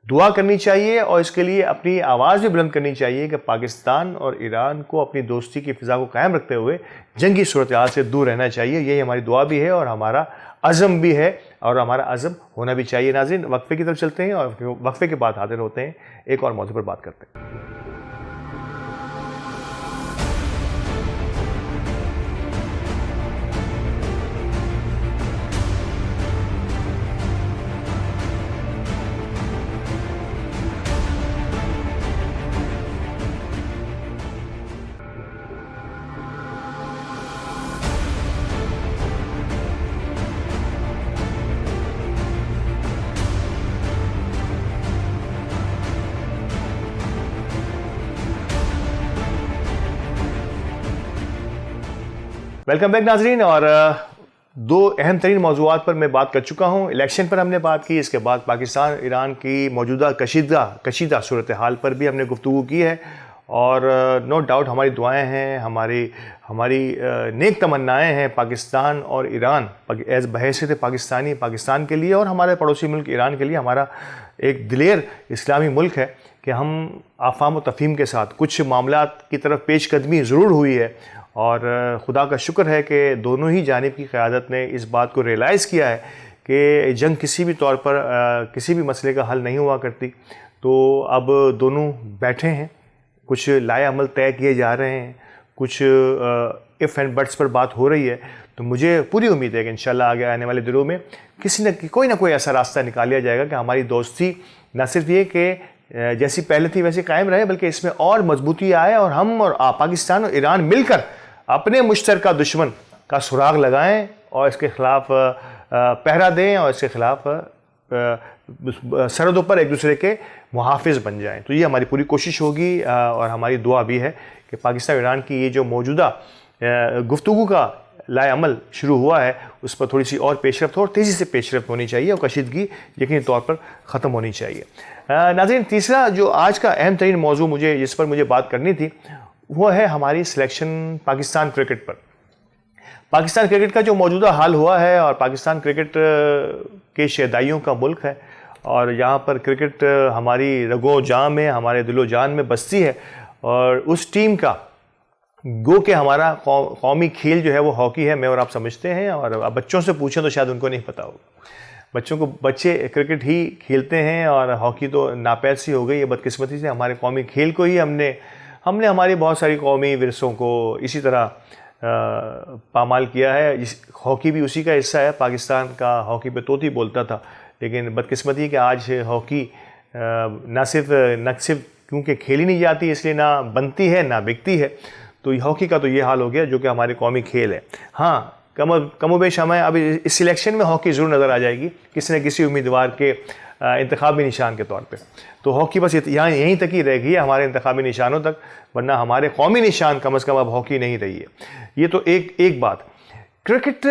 S1: दुआ करनी चाहिए और इसके लिए अपनी आवाज़ भी बुलंद करनी चाहिए कि पाकिस्तान और ईरान को अपनी दोस्ती की फ़िज़ा को कायम रखते हुए जंगी सूरत हाल से दूर रहना चाहिए। यही हमारी दुआ भी है और हमारा अज़म भी है और हमारा अज़म होना भी चाहिए। नाज़रीन, वक्फ़े की तरफ चलते हैं और वक्फ़े के बाद हाज़िर होते हैं, एक और मौजू पर बात करते हैं। वेलकम बैक नाजरीन। और दो अहम तरीन मौज़ूआत पर मैं बात कर चुका हूँ। इलेक्शन पर हमने बात की, इसके बाद पाकिस्तान ईरान की मौजूदा कशीदा सूरत हाल पर भी हमने गुफ्तगू की है। और नो डाउट हमारी दुआएं हैं, हमारी नेक तमन्नाएं हैं पाकिस्तान और ईरान एज़ बहैसियत पाकिस्तानी पाकिस्तान के लिए और हमारे पड़ोसी मुल्क ईरान के लिए। हमारा एक दिलेर इस्लामी मुल्क है कि हम आफाम व तफ़हीम के साथ कुछ मामलात की तरफ पेशकदमी ज़रूर हुई है। और खुदा का शुक्र है कि दोनों ही जानिब की क़यादत ने इस बात को रियलाइज़ किया है कि जंग किसी भी तौर पर किसी भी मसले का हल नहीं हुआ करती। तो अब दोनों बैठे हैं, कुछ लाए अमल तय किए जा रहे हैं, कुछ इफ़ एंड बट्स पर बात हो रही है। तो मुझे पूरी उम्मीद है कि इंशाल्लाह आगे आने वाले दिनों में कोई ना कोई ऐसा रास्ता निकाल लिया जाएगा कि हमारी दोस्ती न सिर्फ ये कि जैसी पहले थी वैसी कायम रहे, बल्कि इसमें और मजबूती आए और हम और पाकिस्तान और ईरान मिलकर अपने मुश्तरका दुश्मन का सुराग लगाएं और इसके ख़िलाफ़ पहरा दें और इसके ख़िलाफ़ सरहदों पर एक दूसरे के मुहाफ़िज़ बन जाएं। तो ये हमारी पूरी कोशिश होगी और हमारी दुआ भी है कि पाकिस्तान ईरान की ये जो मौजूदा गुफ्तगू का लाए अमल शुरू हुआ है उस पर थोड़ी सी और पेशरफ्त और तेज़ी से पेशरफ्त होनी चाहिए और कशीदगी यकीनी तौर पर ख़त्म होनी चाहिए। नाज़रीन, तीसरा जो आज का अहम तरीन मौजू जिस पर मुझे बात करनी थी वो है हमारी सिलेक्शन पाकिस्तान क्रिकेट पर। पाकिस्तान क्रिकेट का जो मौजूदा हाल हुआ है और पाकिस्तान क्रिकेट के शहदाइयों का मुल्क है और यहाँ पर क्रिकेट हमारी रगो जान में, हमारे दिलो जान में बसती है। और उस टीम का गो के हमारा कौमी खेल जो है वो हॉकी है, मैं और आप समझते हैं। और अब बच्चों से पूछें तो शायद उनको नहीं पता होगा। बच्चे क्रिकेट ही खेलते हैं और हॉकी तो नापैद सी हो गई है बदकिस्मती से। हमारे कौमी खेल को ही हमने हमारी बहुत सारी कौमी विरसों को इसी तरह पामाल किया है। हॉकी भी उसी का हिस्सा है। पाकिस्तान का हॉकी पे तोती बोलता था, लेकिन बदकिस्मती कि आज हॉकी न सिर्फ क्योंकि खेली नहीं जाती इसलिए ना बनती है ना बिकती है। तो हॉकी का तो ये हाल हो गया जो कि हमारे कौमी खेल है। हाँ, कमोबेश हमें अब इस सिलेक्शन में हॉकी ज़रूर नज़र आ जाएगी किसी न किसी उम्मीदवार के इंतखाबी निशान के तौर पे। तो हॉकी बस यहीं तक ही रह गई है हमारे इंतखाबी निशानों तक, वरना हमारे कौमी निशान कम से कम अब हॉकी नहीं रही है। ये तो एक बात। क्रिकेट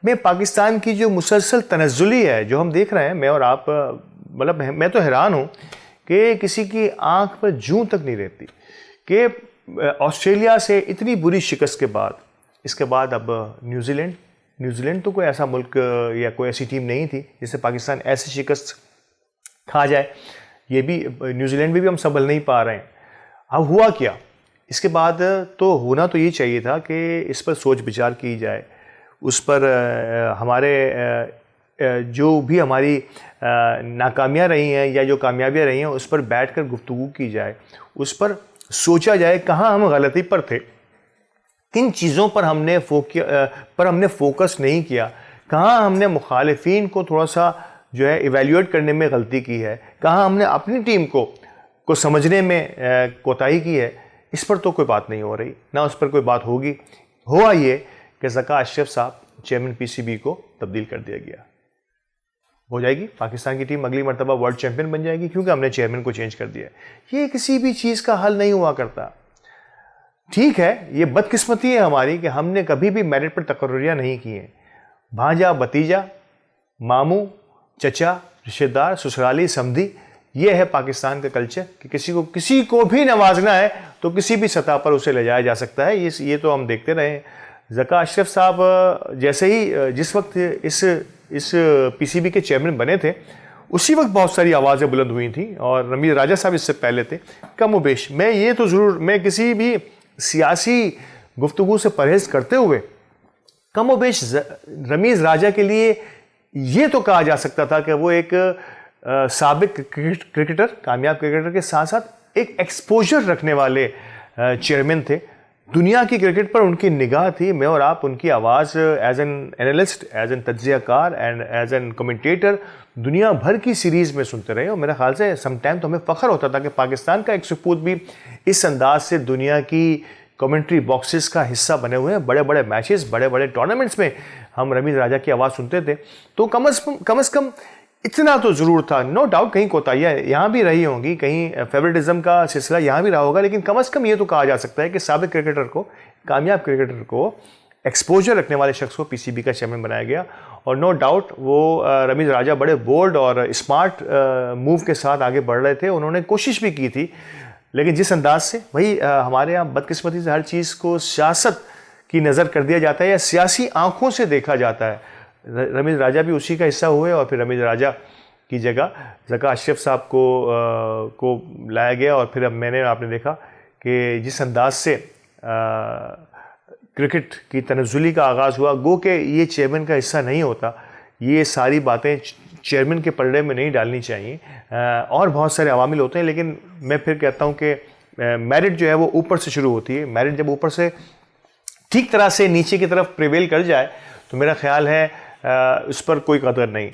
S1: में पाकिस्तान की जो मुसलसल तनज़्ज़ुली है जो हम देख रहे हैं, मैं और आप, मतलब मैं तो हैरान हूँ कि किसी की आँख पर जूं तक नहीं रहती कि ऑस्ट्रेलिया से इतनी बुरी शिकस्त के बाद, इसके बाद अब न्यूजीलैंड तो कोई ऐसा मुल्क या कोई ऐसी टीम नहीं थी जिससे पाकिस्तान ऐसी शिकस्त खा जाए। ये भी न्यूजीलैंड भी हम संभल नहीं पा रहे हैं। अब हुआ क्या? इसके बाद तो होना तो ये चाहिए था कि इस पर सोच विचार की जाए, उस पर हमारे जो भी हमारी नाकामियाँ रही हैं या जो कामयाबियाँ रही हैं उस पर बैठकर गुफ्तगू की जाए, उस पर सोचा जाए कहाँ हम गलती पर थे, किन चीज़ों पर हमने फोकस नहीं किया, कहाँ हमने मुखालिफिन को थोड़ा सा जो है इवेल्यूएट करने में गलती की है, कहाँ हमने अपनी टीम को समझने में कोताही की है। इस पर तो कोई बात नहीं हो रही, ना उस पर कोई बात होगी। हुआ ये कि ज़का अशरफ साहब चेयरमैन पीसीबी को तब्दील कर दिया गया। हो जाएगी पाकिस्तान की टीम अगली मरतबा वर्ल्ड चैंपियन बन जाएगी क्योंकि हमने चेयरमैन को चेंज कर दिया। ये किसी भी चीज़ का हल नहीं हुआ करता। ठीक है, ये बदकिस्मती है हमारी कि हमने कभी भी मेरिट पर तकर्रियाँ नहीं की हैं। भांजा, भतीजा, मामू, चचा, रिश्तेदार, ससुराली, समधी, ये है पाकिस्तान का कल्चर कि किसी को भी नवाजना है तो किसी भी सतह पर उसे ले जाया जा सकता है। ये तो हम देखते रहे। ज़का अशरफ साहब जैसे ही जिस वक्त इस पीसीबी के चेयरमैन बने थे उसी वक्त बहुत सारी आवाज़ें बुलंद हुई थी और रमीज़ राजा साहब इससे पहले थे। कमोबेश मैं किसी भी सियासी गुफ्तगू से परहेज़ करते हुए कमोबेश रमीज़ राजा के लिए ये तो कहा जा सकता था कि वो एक साबिक क्रिकेटर, कामयाब क्रिकेटर के साथ साथ एक एक्सपोजर रखने वाले चेयरमैन थे। दुनिया की क्रिकेट पर उनकी निगाह थी। मैं और आप उनकी आवाज़ as an analyst, as an तज्ज़ियाकार एंड एज एन कमेंटेटर दुनिया भर की सीरीज़ में सुनते रहे और मेरे ख्याल से समटाइम तो हमें फ़ख्र होता था कि पाकिस्तान का एक सपूत भी इस अंदाज से दुनिया की कमेंट्री बॉक्सेस का हिस्सा बने हुए हैं। बड़े बड़े मैचेस, बड़े बड़े टूर्नामेंट्स में हम रमीज़ राजा की आवाज़ सुनते थे। तो कम से कम इतना तो ज़रूर था। नो डाउट कहीं कोताहियाँ यहाँ भी रही होंगी, कहीं फेवरेटिज्म का सिलसिला यहाँ भी रहा होगा, लेकिन कम से कम ये तो कहा जा सकता है कि साबिक क्रिकेटर को, कामयाब क्रिकेटर को एक्सपोजर रखने वाले शख्स को पीसीबी का चेयरमैन बनाया गया। और नो डाउट वो रमीज़ राजा बड़े बोल्ड और स्मार्ट मूव के साथ आगे बढ़ रहे थे, उन्होंने कोशिश भी की थी, लेकिन जिस अंदाज से भाई हमारे यहाँ बदकिस्मती से हर चीज़ को सियासत की नज़र कर दिया जाता है या सियासी आंखों से देखा जाता है। रमीज़ राजा भी उसी का हिस्सा हुए और फिर रमीज़ राजा की जगह ज़का अशरफ साहब को लाया गया। और फिर अब आपने देखा कि जिस अंदाज से क्रिकेट की तनज़्ज़ुली का आगाज़ हुआ, गो के ये चेयरमैन का हिस्सा नहीं होता, ये सारी बातें चेयरमैन के पलड़े में नहीं डालनी चाहिए। और बहुत सारे अवामिल होते हैं, लेकिन मैं फिर कहता हूँ कि मेरिट जो है वो ऊपर से शुरू होती है। मेरिट जब ऊपर से ठीक तरह से नीचे की तरफ प्रिवेल कर जाए तो मेरा ख्याल है उस पर कोई कदर नहीं।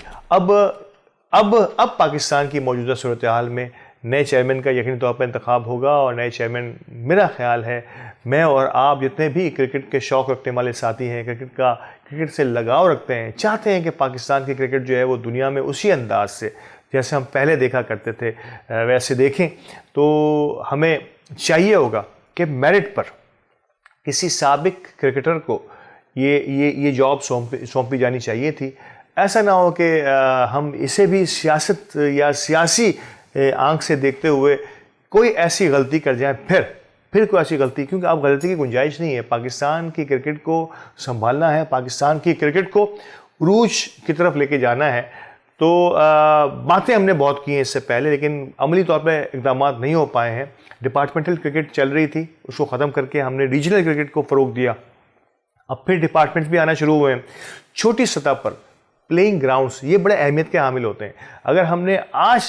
S1: अब पाकिस्तान की मौजूदा सूरत हाल में नए चेयरमैन का यकीनी तौर पर इंतखाब होगा और नए चेयरमैन, मेरा ख्याल है, मैं और आप जितने भी क्रिकेट के शौक़ रखने वाले साथी हैं, क्रिकेट से लगाव रखते हैं, चाहते हैं कि पाकिस्तान की क्रिकेट जो है वो दुनिया में उसी अंदाज से जैसे हम पहले देखा करते थे वैसे देखें, तो हमें चाहिए होगा कि मेरिट पर किसी साबिक क्रिकेटर को ये जॉब सौंपी जानी चाहिए थी। ऐसा ना हो कि हम इसे भी सियासत या सियासी आंख से देखते हुए कोई ऐसी गलती कर जाए, फिर कोई ऐसी गलती, क्योंकि अब गलती की गुंजाइश नहीं है। पाकिस्तान की क्रिकेट को संभालना है, पाकिस्तान की क्रिकेट को उरूज की तरफ लेके जाना है। तो बातें हमने बहुत की हैं इससे पहले, लेकिन अमली तौर पर इक़दाम नहीं हो पाए हैं। डिपार्टमेंटल क्रिकेट चल रही थी, उसको ख़त्म करके हमने रीजनल क्रिकेट को फ़रोग़ दिया। अब फिर डिपार्टमेंट्स भी आना शुरू हुए हैं। छोटी सतह पर प्लेइंग ग्राउंड्स ये बड़े अहमियत के हामिल होते हैं। अगर हमने आज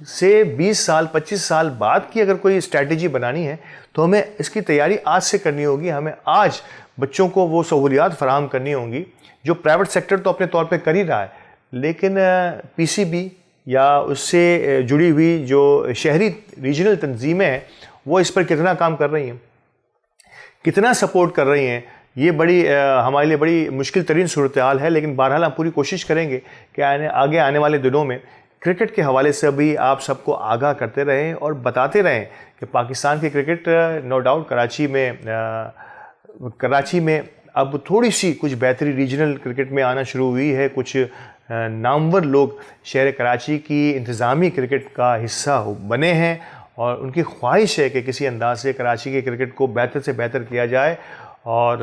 S1: से 20 साल 25 साल बाद की अगर कोई स्ट्रैटेजी बनानी है तो हमें इसकी तैयारी आज से करनी होगी। हमें आज बच्चों को वो सहूलियात फराहम करनी होंगी जो प्राइवेट सेक्टर तो अपने तौर पे कर ही रहा है, लेकिन पीसीबी या उससे जुड़ी हुई जो शहरी रीजनल तंजीमें हैं वो इस पर कितना काम कर रही हैं, कितना सपोर्ट कर रही हैं, ये बड़ी हमारे लिए बड़ी मुश्किल तरीन सूरत हाल है। लेकिन बहरहाल हम पूरी कोशिश करेंगे कि आगे आने वाले दिनों में क्रिकेट के हवाले से भी आप सबको आगाह करते रहें और बताते रहें कि पाकिस्तान की क्रिकेट नो डाउट कराची में अब थोड़ी सी कुछ बेहतरी रीजनल क्रिकेट में आना शुरू हुई है। कुछ नामवर लोग शहर कराची की इंतज़ामी क्रिकेट का हिस्सा बने हैं और उनकी ख्वाहिश है कि किसी अंदाज से कराची के क्रिकेट को बेहतर से बेहतर किया जाए। और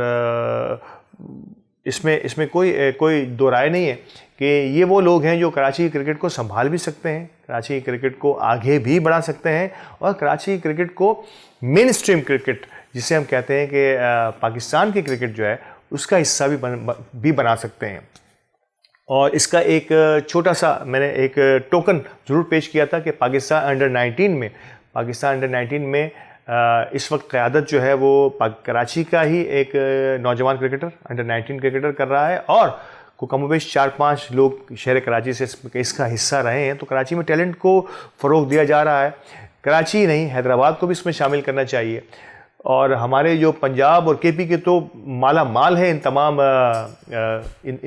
S1: इसमें कोई दो राय नहीं है कि ये वो लोग हैं जो कराची की क्रिकेट को संभाल भी सकते हैं, कराची की क्रिकेट को आगे भी बढ़ा सकते हैं और कराची की क्रिकेट को मेन स्ट्रीम क्रिकेट जिसे हम कहते हैं कि पाकिस्तान की क्रिकेट जो है उसका हिस्सा भी बना सकते हैं। और इसका एक छोटा सा मैंने एक टोकन ज़रूर पेश किया था कि पाकिस्तान अंडर 19 में इस वक्त क़यादत जो है वो कराची का ही एक नौजवान क्रिकेटर अंडर 19 क्रिकेटर कर रहा है और को कमोबेश 4-5 लोग शहर कराची से इसका हिस्सा रहे हैं। तो कराची में टैलेंट को फ़रोग़ दिया जा रहा है। कराची नहीं, हैदराबाद को भी इसमें शामिल करना चाहिए। और हमारे जो पंजाब और केपी के तो माला माल है इन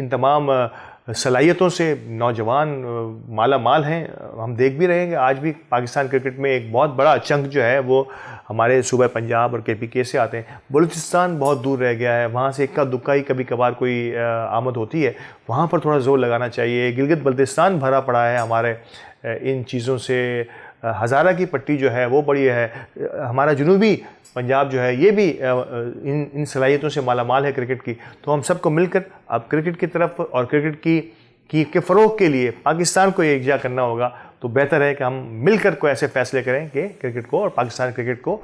S1: तमाम सलाहियतों से, नौजवान माला माल हैं। हम देख भी रहे हैं कि आज भी पाकिस्तान क्रिकेट में एक बहुत बड़ा चंक जो है वो हमारे सूबे पंजाब और केपीके से आते हैं। बलूचिस्तान बहुत दूर रह गया है, वहाँ से इक्का दुक्का ही कभी कभार कोई आमद होती है, वहाँ पर थोड़ा जोर लगाना चाहिए। गिलगित बल्तिस्तान भरा पड़ा है हमारे इन चीज़ों से। हज़ारा की पट्टी जो है वो बड़ी है। हमारा जुनूबी पंजाब जो है ये भी इन सलाहियतों से मालामाल है क्रिकेट की। तो हम सबको मिलकर अब क्रिकेट की तरफ और क्रिकेट के फ़रोग़ के लिए पाकिस्तान को एकजा करना होगा। तो बेहतर है कि हम मिलकर कोई ऐसे फैसले करें कि क्रिकेट को और पाकिस्तान क्रिकेट को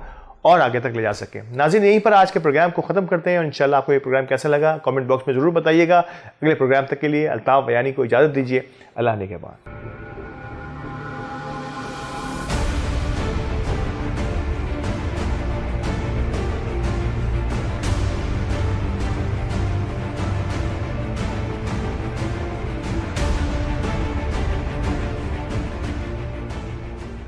S1: और आगे तक ले जा सकें। नाज़रीन, यहीं पर आज के प्रोग्राम को ख़त्म करते हैं और इंशाल्लाह आपको ये प्रोग्राम कैसा लगा कमेंट बॉक्स में ज़रूर बताइएगा। अगले प्रोग्राम तक के लिए अल्ताफ़ बयानी को इजाज़त दीजिए। अल्लाह ने के बाद।